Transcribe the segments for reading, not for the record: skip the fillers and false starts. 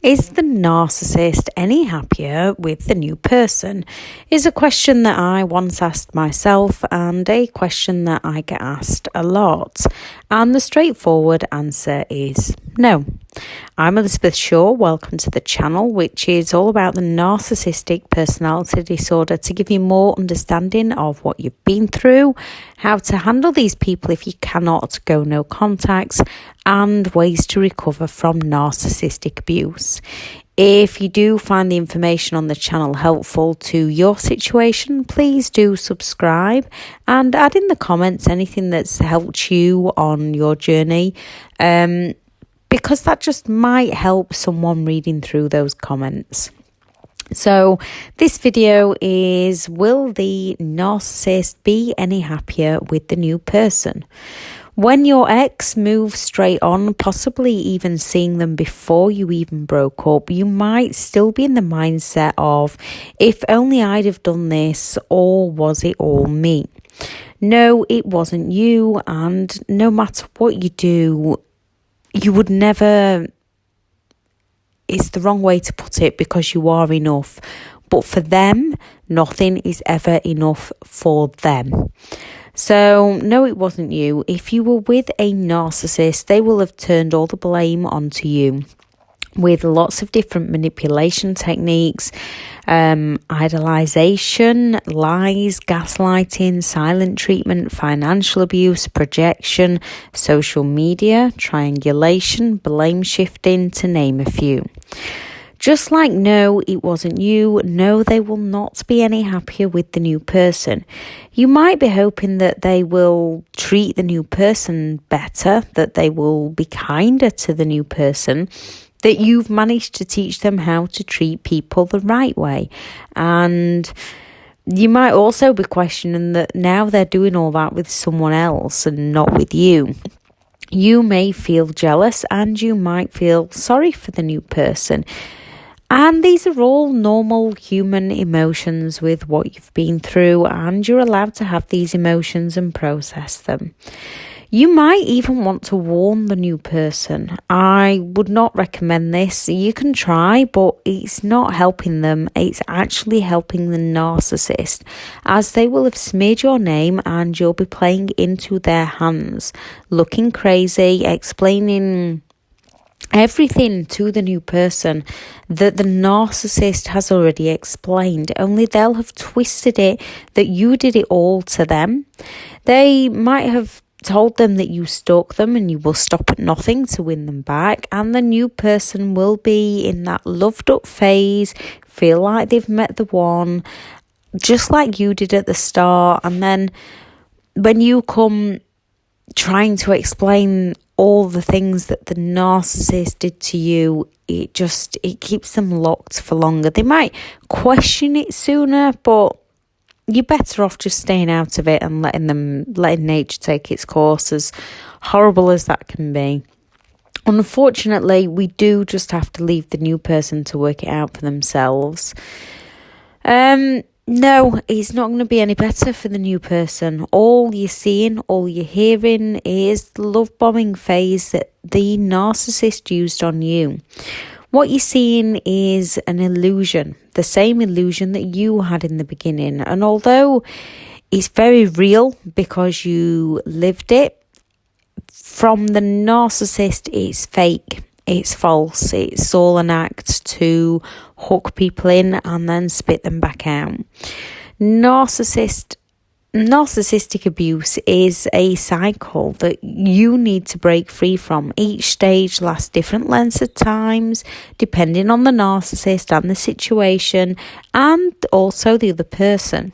Is the narcissist any happier with the new person? Is a question that I once asked myself and a question that I get asked a lot. And the straightforward answer is no. I'm Elizabeth Shaw. Welcome to the channel, which is all about the narcissistic personality disorder, to give you more understanding of what you've been through, how to handle these people if you cannot go no contact, and ways to recover from narcissistic abuse. If you do find the information on the channel helpful to your situation, please do subscribe and add in the comments anything that's helped you on your journey, because that just might help someone reading through those comments. So this video is, will the narcissist be any happier with the new person? When your ex moves straight on, possibly even seeing them before you even broke up, you might still be in the mindset of, if only I'd have done this, or was it all me? No, it wasn't you, and no matter what you do, you would never, it's the wrong way to put it, because you are enough. But for them, nothing is ever enough for them. So, no, it wasn't you. If you were with a narcissist, they will have turned all the blame onto you with lots of different manipulation techniques, idolization, lies, gaslighting, silent treatment, financial abuse, projection, social media, triangulation, blame shifting, to name a few. Just like no, it wasn't you, no, they will not be any happier with the new person. You might be hoping that they will treat the new person better, that they will be kinder to the new person, that you've managed to teach them how to treat people the right way. And you might also be questioning that now they're doing all that with someone else and not with you. You may feel jealous and you might feel sorry for the new person. And these are all normal human emotions with what you've been through, and you're allowed to have these emotions and process them. You might even want to warn the new person. I would not recommend this. You can try, but it's not helping them. It's actually helping the narcissist, as they will have smeared your name and you'll be playing into their hands, looking crazy, explaining everything to the new person that the narcissist has already explained, only they'll have twisted it that you did it all to them. They might have told them that you stalk them and you will stop at nothing to win them back, and the new person will be in that loved up phase, feel like they've met the one, just like you did at the start. And then when you come trying to explain all the things that the narcissist did to you, it keeps them locked for longer. They might question it sooner, but you're better off just staying out of it and letting nature take its course, as horrible as that can be. Unfortunately, we do just have to leave the new person to work it out for themselves. No, it's not going to be any better for the new person. All you're seeing, all you're hearing is the love bombing phase that the narcissist used on you. What you're seeing is an illusion, the same illusion that you had in the beginning. And although it's very real because you lived it, from the narcissist, it's fake. It's false. It's all an act to hook people in and then spit them back out. Narcissistic abuse is a cycle that you need to break free from. Each stage lasts different lengths of times, depending on the narcissist and the situation, and also the other person.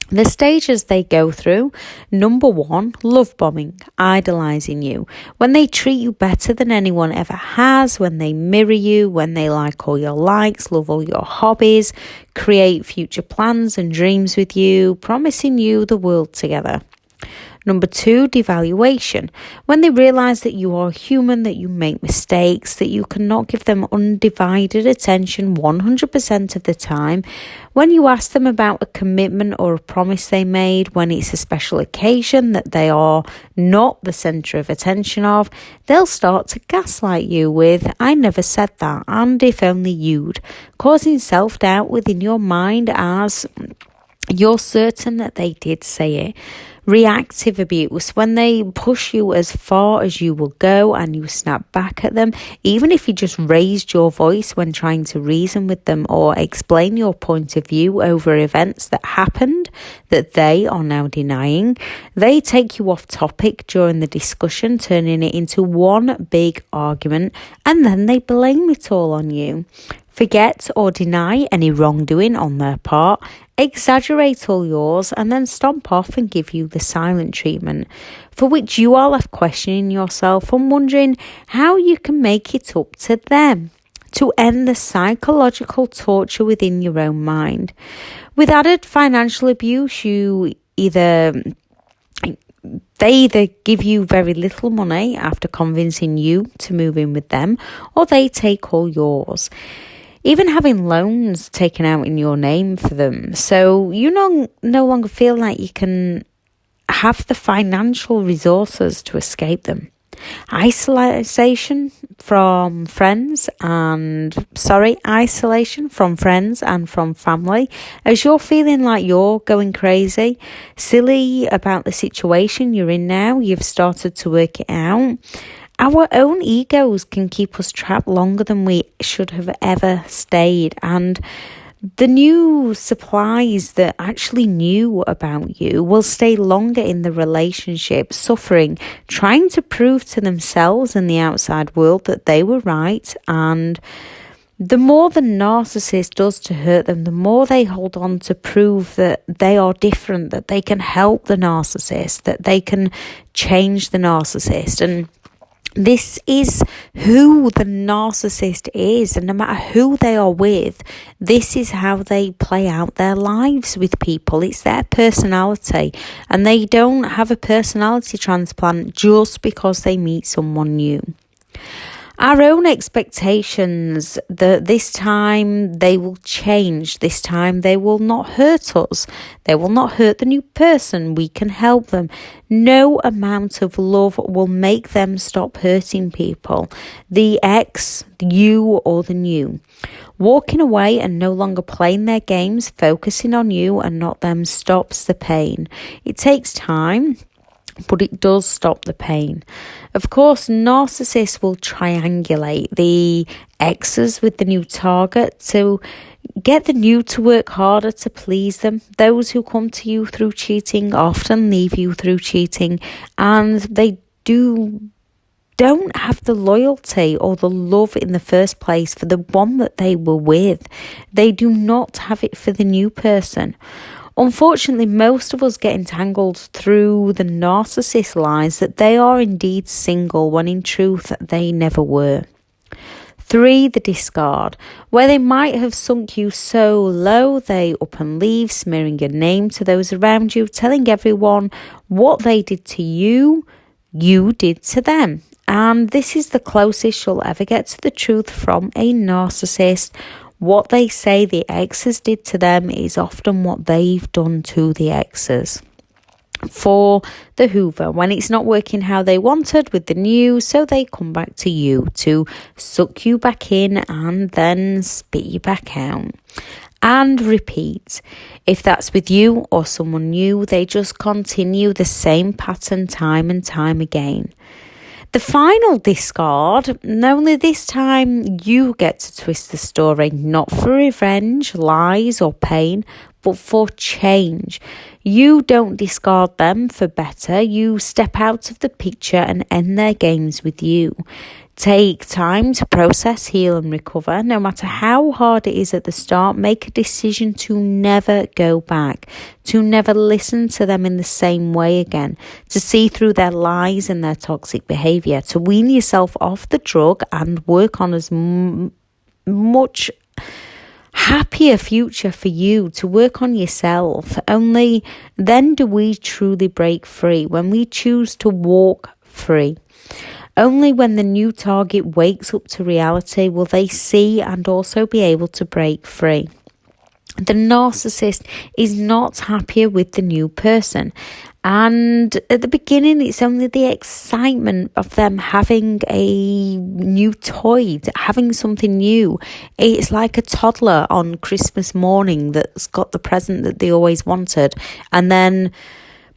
The stages they go through: number 1, love bombing, idolizing you. When they treat you better than anyone ever has, when they mirror you, when they like all your likes, love all your hobbies, create future plans and dreams with you, promising you the world together. Number 2, devaluation. When they realise that you are human, that you make mistakes, that you cannot give them undivided attention 100% of the time. When you ask them about a commitment or a promise they made, when it's a special occasion that they are not the centre of attention of, they'll start to gaslight you with, I never said that, and if only you'd, causing self-doubt within your mind as you're certain that they did say it. Reactive abuse, when they push you as far as you will go and you snap back at them, even if you just raised your voice when trying to reason with them or explain your point of view over events that happened that they are now denying. They take you off topic during the discussion, turning it into one big argument, and then they blame it all on you. Forget or deny any wrongdoing on their part, exaggerate all yours, and then stomp off and give you the silent treatment, for which you are left questioning yourself and wondering how you can make it up to them to end the psychological torture within your own mind. With added financial abuse, they either give you very little money after convincing you to move in with them, or they take all yours. Even having loans taken out in your name for them. So you no longer feel like you can have the financial resources to escape them. Isolation from friends and from family, as you're feeling like you're going crazy, silly about the situation you're in now. You've started to work it out. Our own egos can keep us trapped longer than we should have ever stayed, and the new supplies that actually knew about you will stay longer in the relationship, suffering, trying to prove to themselves and the outside world that they were right. And the more the narcissist does to hurt them, the more they hold on to prove that they are different, that they can help the narcissist, that they can change the narcissist. And this is who the narcissist is, and no matter who they are with, this is how they play out their lives with people. It's their personality, and they don't have a personality transplant just because they meet someone new. Our own expectations that this time they will change, this time they will not hurt us, they will not hurt the new person, we can help them. No amount of love will make them stop hurting people, the ex, you or the new. Walking away and no longer playing their games, focusing on you and not them, stops the pain. It takes time, but it does stop the pain. Of course, narcissists will triangulate the exes with the new target to get the new to work harder to please them. Those who come to you through cheating often leave you through cheating, and they don't have the loyalty or the love in the first place for the one that they were with. They do not have it for the new person. Unfortunately, most of us get entangled through the narcissist lies that they are indeed single when in truth they never were. 3, the discard. Where they might have sunk you so low, they up and leave, smearing your name to those around you, telling everyone what they did to you, you did to them. And this is the closest you'll ever get to the truth from a narcissist. What they say the exes did to them is often what they've done to the exes. 4, the Hoover. When it's not working how they wanted with the new, so they come back to you to suck you back in and then spit you back out. And repeat. If that's with you or someone new, they just continue the same pattern time and time again. The final discard, only this time you get to twist the story, not for revenge, lies or pain, but for change. You don't discard them for better. You step out of the picture and end their games with you. Take time to process, heal and recover. No matter how hard it is at the start, make a decision to never go back, to never listen to them in the same way again, to see through their lies and their toxic behaviour, to wean yourself off the drug and work on as much happier future for you, to work on yourself. Only then do we truly break free, when we choose to walk free. Only when the new target wakes up to reality will they see and also be able to break free. The narcissist is not happier with the new person. And at the beginning, it's only the excitement of them having a new toy, having something new. It's like a toddler on Christmas morning that's got the present that they always wanted. And then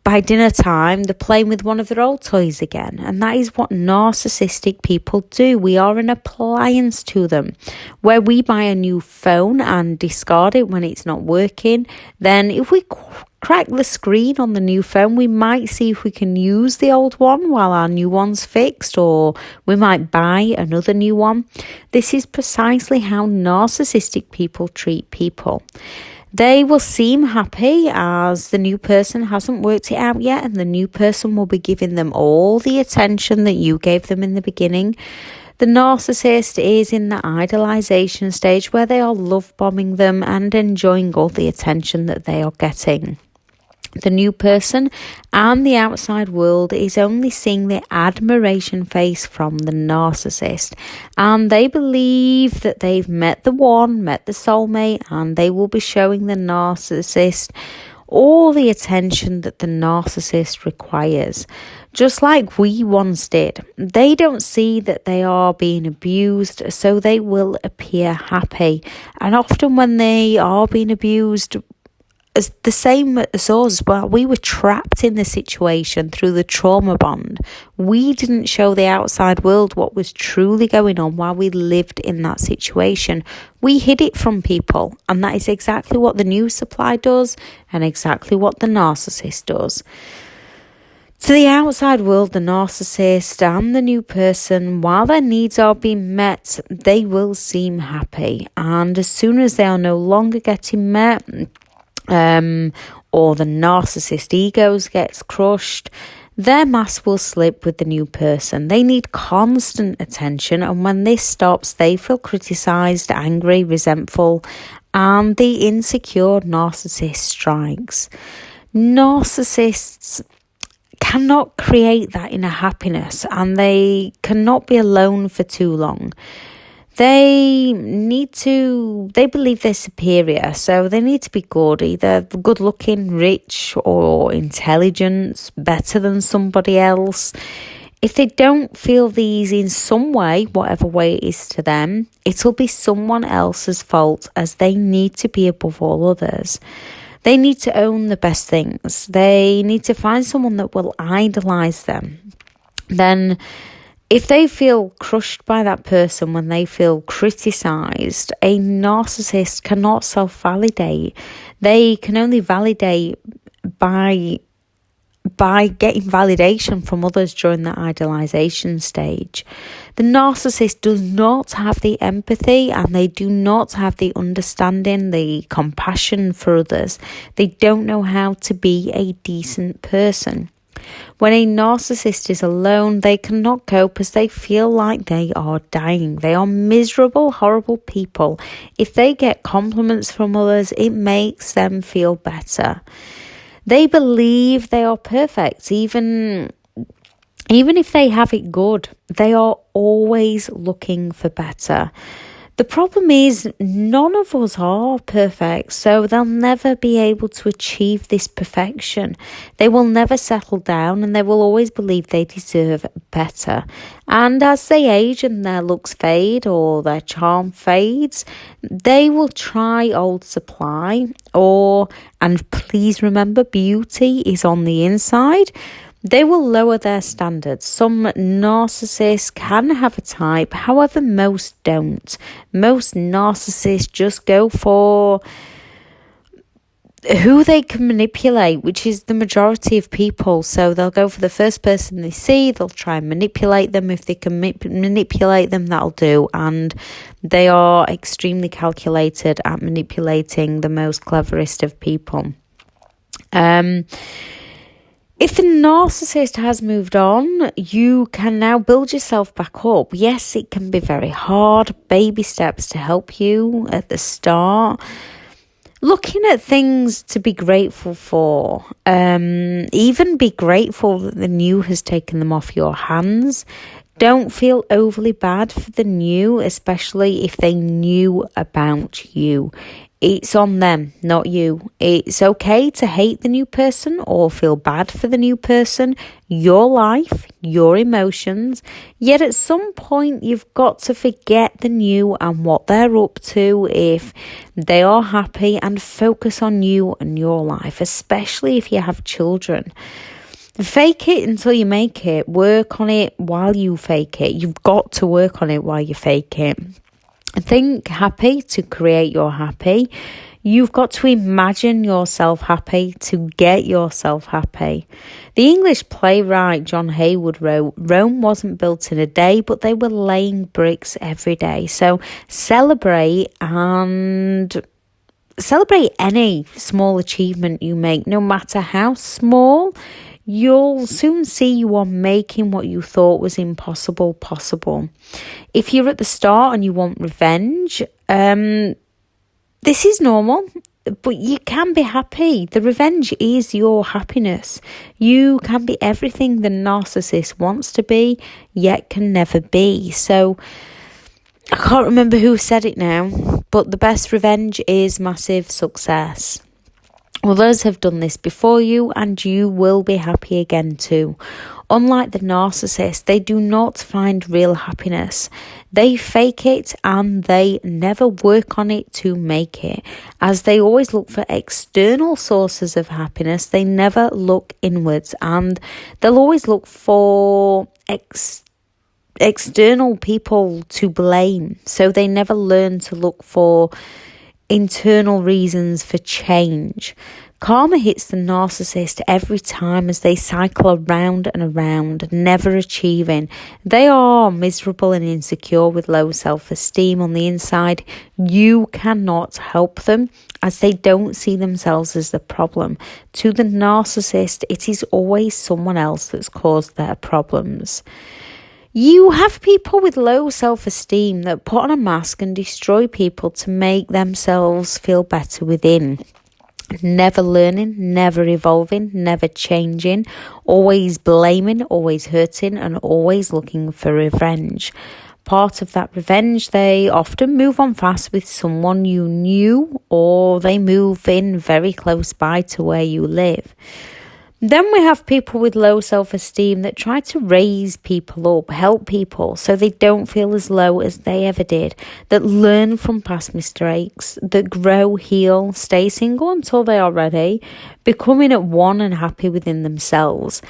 by dinner time, they're playing with one of their old toys again. And that is what narcissistic people do. We are an appliance to them. Where we buy a new phone and discard it when it's not working, then if we crack the screen on the new phone, we might see if we can use the old one while our new one's fixed, or we might buy another new one. This is precisely how narcissistic people treat people. They will seem happy as the new person hasn't worked it out yet, and the new person will be giving them all the attention that you gave them in the beginning. The narcissist is in the idolization stage, where they are love bombing them and enjoying all the attention that they are getting. The new person and the outside world is only seeing the admiration face from the narcissist, and they believe that they've met the one, met the soulmate, and they will be showing the narcissist all the attention that the narcissist requires, just like we once did. They don't see that they are being abused, so they will appear happy. And often when they are being abused, as the same as us, well, we were trapped in the situation through the trauma bond. We didn't show the outside world what was truly going on while we lived in that situation. We hid it from people, and that is exactly what the new supply does and exactly what the narcissist does. To the outside world, the narcissist and the new person, while their needs are being met, they will seem happy. And as soon as they are no longer getting met, or the narcissist egos gets crushed, their mask will slip with the new person. They need constant attention, and when this stops, they feel criticized, angry, resentful, and the insecure narcissist strikes. Narcissists cannot create that inner happiness, and they cannot be alone for too long. They believe they're superior, so they need to be good, either good looking, rich, or intelligent, better than somebody else. If they don't feel these in some way, whatever way it is to them, it'll be someone else's fault, as they need to be above all others. They need to own the best things. They need to find someone that will idolize them. Then, if they feel crushed by that person when they feel criticized, a narcissist cannot self-validate. They can only validate by getting validation from others during the idolization stage. The narcissist does not have the empathy, and they do not have the understanding, the compassion for others. They don't know how to be a decent person. When a narcissist is alone, they cannot cope, as they feel like they are dying. They are miserable, horrible people. If they get compliments from others, it makes them feel better. They believe they are perfect. Even if they have it good, they are always looking for better. The problem is, none of us are perfect, so they'll never be able to achieve this perfection. They will never settle down, and they will always believe they deserve better. And as they age and their looks fade or their charm fades, they will try old supply, and please remember, beauty is on the inside. They will lower their standards. Some narcissists can have a type, however, most don't. Most narcissists just go for who they can manipulate, which is the majority of people. So they'll go for the first person they see, they'll try and manipulate them. If they can manipulate them, that'll do. And they are extremely calculated at manipulating the most cleverest of people. If the narcissist has moved on, you can now build yourself back up. Yes, it can be very hard. Baby steps to help you at the start. Looking at things to be grateful for. Even be grateful that the new has taken them off your hands. Don't feel overly bad for the new, especially if they knew about you. It's on them, not you. It's okay to hate the new person or feel bad for the new person, your life, your emotions. Yet at some point, you've got to forget the new and what they're up to if they are happy, and focus on you and your life, especially if you have children. Fake it until you make it. Work on it while you fake it. You've got to work on it while you fake it. Think happy to create your happy. You've got to imagine yourself happy to get yourself happy. The English playwright John Haywood wrote, Rome wasn't built in a day, but they were laying bricks every day. So celebrate any small achievement you make, no matter how small. You'll soon see you are making what you thought was impossible possible. If you're at the start and you want revenge, this is normal, but you can be happy. The revenge is your happiness. You can be everything the narcissist wants to be, yet can never be. So I can't remember who said it now, but the best revenge is massive success. Others have done this before you, and you will be happy again too. Unlike the narcissist, they do not find real happiness. They fake it and they never work on it to make it. As they always look for external sources of happiness, they never look inwards, and they'll always look for external people to blame. So they never learn to look for internal reasons for change. Karma hits the narcissist every time as they cycle around and around, never achieving. They are miserable and insecure with low self-esteem on the inside. You cannot help them as they don't see themselves as the problem. To the narcissist, it is always someone else that's caused their problems. You have people with low self-esteem that put on a mask and destroy people to make themselves feel better within. Never learning, never evolving, never changing, always blaming, always hurting, and always looking for revenge. Part of that revenge, they often move on fast with someone you knew, or they move in very close by to where you live. Then we have people with low self-esteem that try to raise people up, help people so they don't feel as low as they ever did, that learn from past mistakes, that grow, heal, stay single until they are ready, becoming at one and happy within themselves,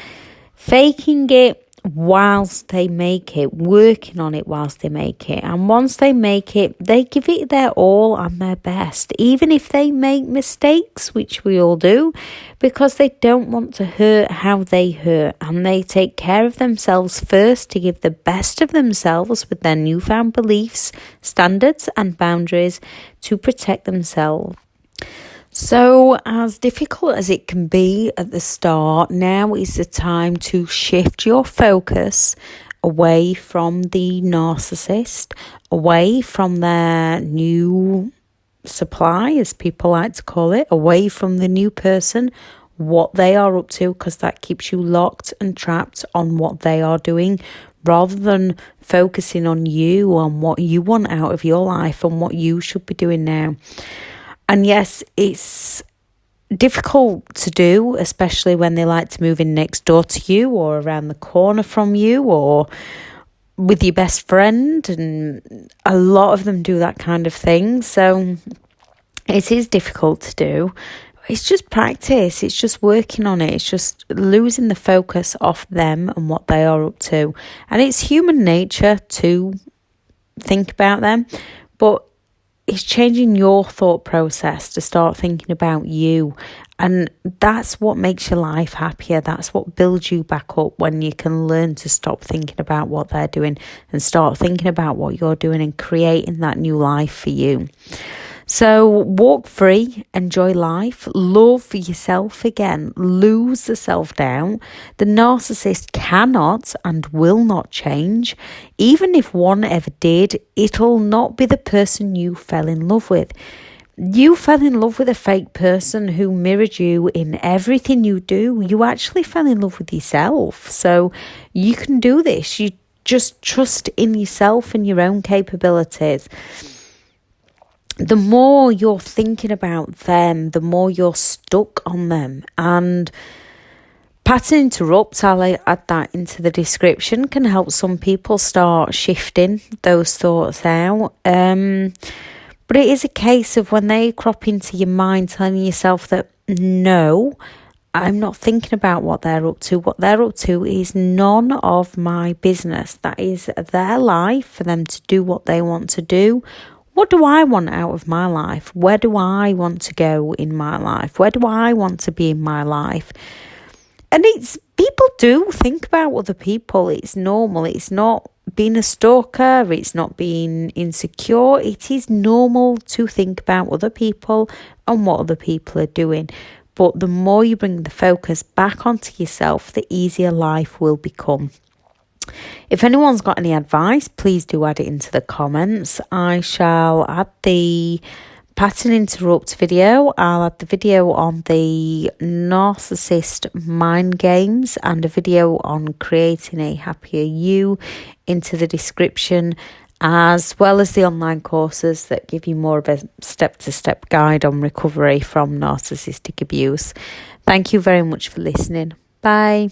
faking it whilst they make it, working on it whilst they make it. And once they make it, they give it their all and their best, even if they make mistakes, which we all do, because they don't want to hurt how they hurt, and they take care of themselves first to give the best of themselves with their newfound beliefs, standards and boundaries to protect themselves. So as difficult as it can be at the start, now is the time to shift your focus away from the narcissist, away from their new supply, as people like to call it, away from the new person, what they are up to, because that keeps you locked and trapped on what they are doing, rather than focusing on you, on what you want out of your life and what you should be doing now. And yes, it's difficult to do, especially when they like to move in next door to you or around the corner from you or with your best friend. And a lot of them do that kind of thing. So it is difficult to do. It's just practice. It's just working on it. It's just losing the focus off them and what they are up to. And it's human nature to think about them. But it's changing your thought process to start thinking about you. And that's what makes your life happier. That's what builds you back up, when you can learn to stop thinking about what they're doing and start thinking about what you're doing and creating that new life for you. So walk free, enjoy life, love yourself again, lose the self-doubt. The narcissist cannot and will not change. Even if one ever did, it'll not be the person you fell in love with. You fell in love with a fake person who mirrored you in everything you do. You actually fell in love with yourself. So you can do this. You just trust in yourself and your own capabilities. The more you're thinking about them, the more you're stuck on them. And pattern interrupt, I'll add that into the description, can help some people start shifting those thoughts out. But it is a case of when they crop into your mind, telling yourself that, no, I'm not thinking about what they're up to. What they're up to is none of my business. That is their life, for them to do what they want to do. What do I want out of my life? Where do I want to go in my life? Where do I want to be in my life? And people do think about other people. It's normal. It's not being a stalker. It's not being insecure. It is normal to think about other people and what other people are doing. But the more you bring the focus back onto yourself, the easier life will become. If anyone's got any advice, please do add it into the comments. I shall add the pattern interrupt video. I'll add the video on the narcissist mind games and a video on creating a happier you into the description, as well as the online courses that give you more of a step-to-step guide on recovery from narcissistic abuse. Thank you very much for listening. Bye.